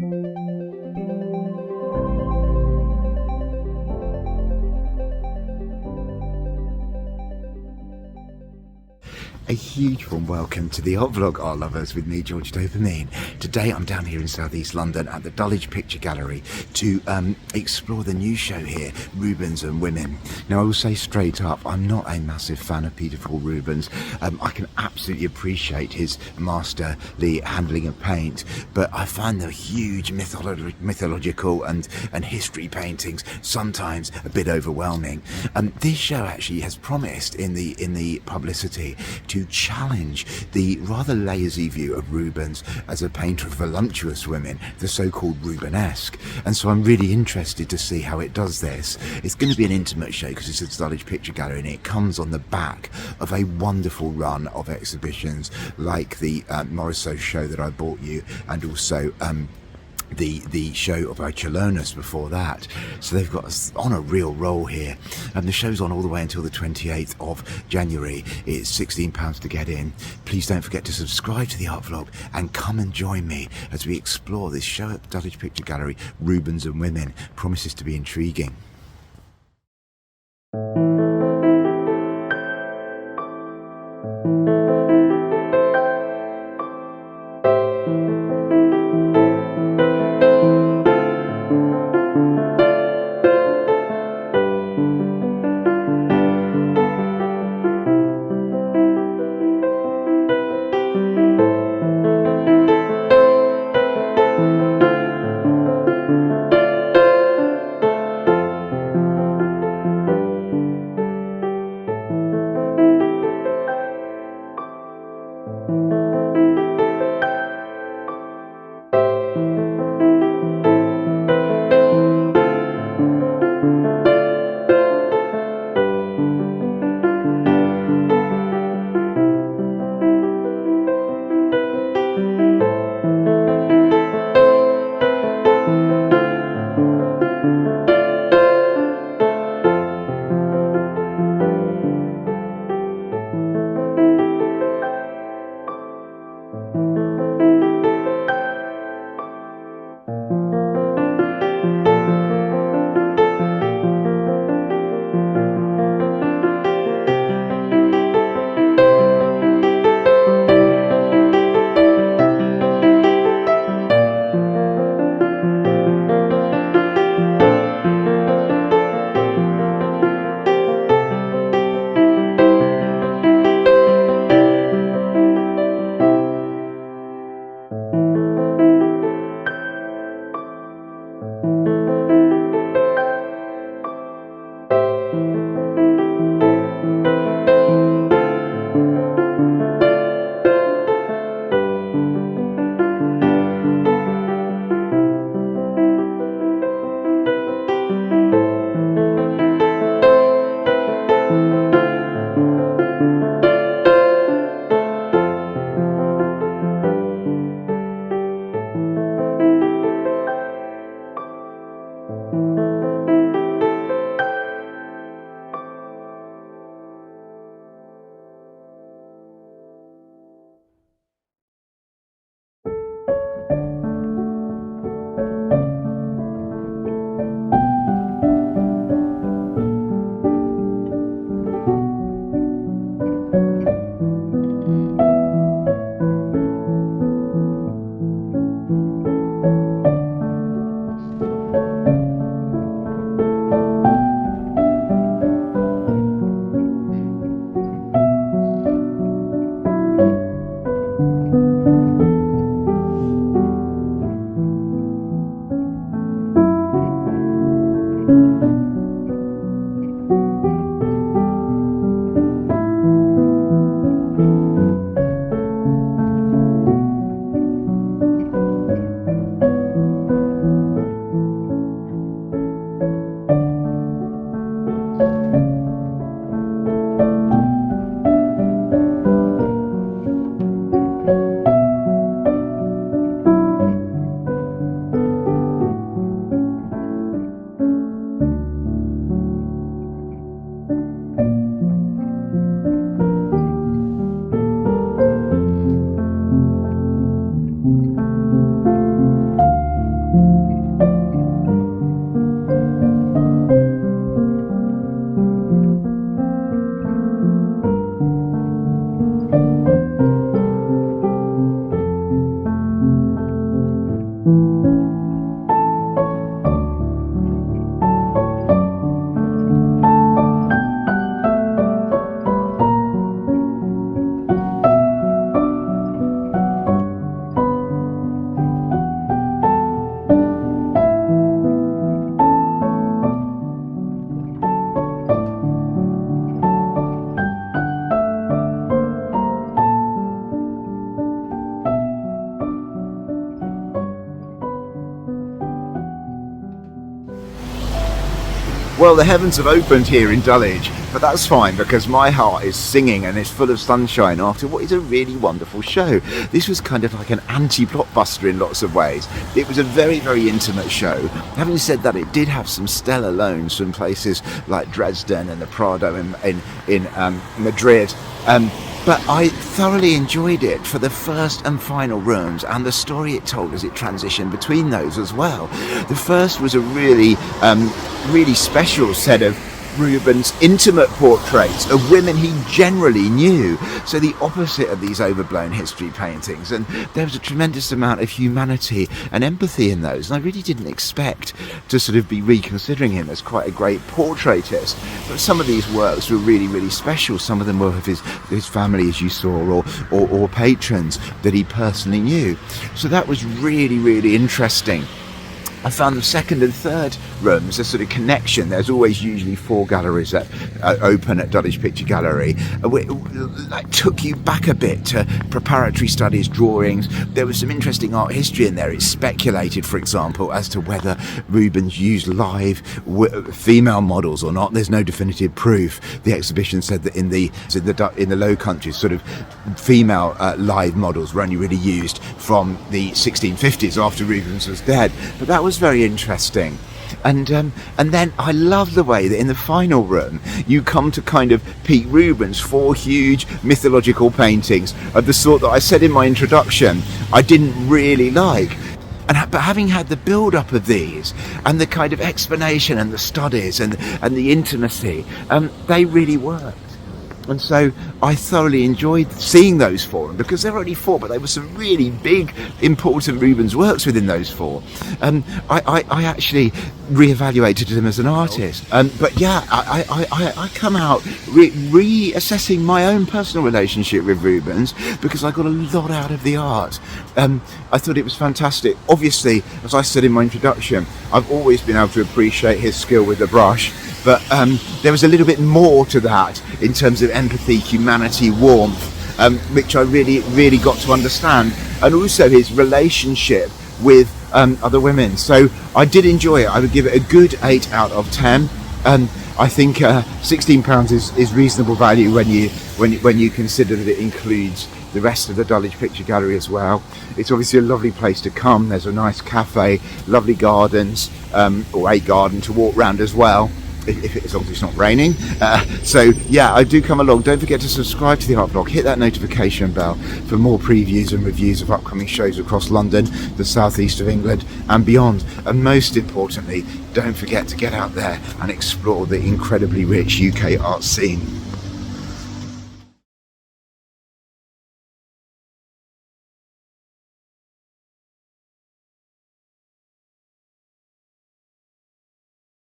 A huge warm welcome to the Art Vlog, Art Lovers, with me, George Dopamine. Today I'm down here in South East London at the Dulwich Picture Gallery to explore the new show here, Rubens and Women. Now I will say straight up, I'm not a massive fan of Peter Paul Rubens. I can absolutely appreciate his masterly handling of paint, but I find the huge mythological and history paintings sometimes a bit overwhelming. This show actually has promised in the publicity to challenge the rather lazy view of Rubens as a painter of voluptuous women, the so-called Rubenesque. And so I'm really interested to see how it does this. It's going to be an intimate show because it's a Dulwich Picture Gallery, and it comes on the back of a wonderful run of exhibitions like the Morisot show that I bought you, and also the show of Chelonus before that. So they've got us on a real roll here, and the show's on all the way until the 28th of January. It's £16 to get in. Please don't forget to subscribe to the Art Vlog and come and join me as we explore this show at Dulwich Picture Gallery, Rubens and Women. Promises to be intriguing. Well, the heavens have opened here in Dulwich, but that's fine because my heart is singing and it's full of sunshine after what is a really wonderful show. This was kind of like an anti-blockbuster in lots of ways. It was a very, very intimate show. Having said that, it did have some stellar loans from places like Dresden and the Prado in Madrid. But I thoroughly enjoyed it for the first and final rooms and the story it told as it transitioned between those as well. The first was a really special set of Rubens' intimate portraits of women he generally knew, so the opposite of these overblown history paintings, and there was a tremendous amount of humanity and empathy in those, and I really didn't expect to sort of be reconsidering him as quite a great portraitist. But some of these works were really, really special. Some of them were of his family, as you saw, or patrons that he personally knew, so that was really, really interesting. I found the second and third rooms a sort of connection. There's always usually 4 galleries that open at Dulwich Picture Gallery. That took you back a bit to preparatory studies, drawings. There was some interesting art history in there. It's speculated, for example, as to whether Rubens used live female models or not. There's no definitive proof. The exhibition said that in the Low Countries, sort of female live models were only really used from the 1650s after Rubens was dead. But that was very interesting. And then I love the way that in the final room you come to kind of Pete Rubens' 4 huge mythological paintings of the sort that I said in my introduction I didn't really like. But having had the build-up of these and the kind of explanation and the studies and the intimacy, they really worked. And so I thoroughly enjoyed seeing those 4, because there were only 4, but there were some really big, important Rubens works within those 4. I actually re-evaluated him as an artist. But yeah, I come out reassessing my own personal relationship with Rubens, because I got a lot out of the art. I thought it was fantastic. Obviously, as I said in my introduction, I've always been able to appreciate his skill with the brush. But there was a little bit more to that in terms of empathy, humanity, warmth, which I really, really got to understand, and also his relationship with other women. So I did enjoy it. I would give it a good 8 out of 10. I think £16 is reasonable value when you consider that it includes the rest of the Dulwich Picture Gallery as well. It's obviously a lovely place to come. There's a nice cafe, lovely gardens, or a garden to walk round as well, as long as it's not raining. So yeah, I do come along. Don't forget to subscribe to the art blog, hit that notification bell for more previews and reviews of upcoming shows across London, the southeast of England and beyond. And most importantly, don't forget to get out there and explore the incredibly rich UK art scene.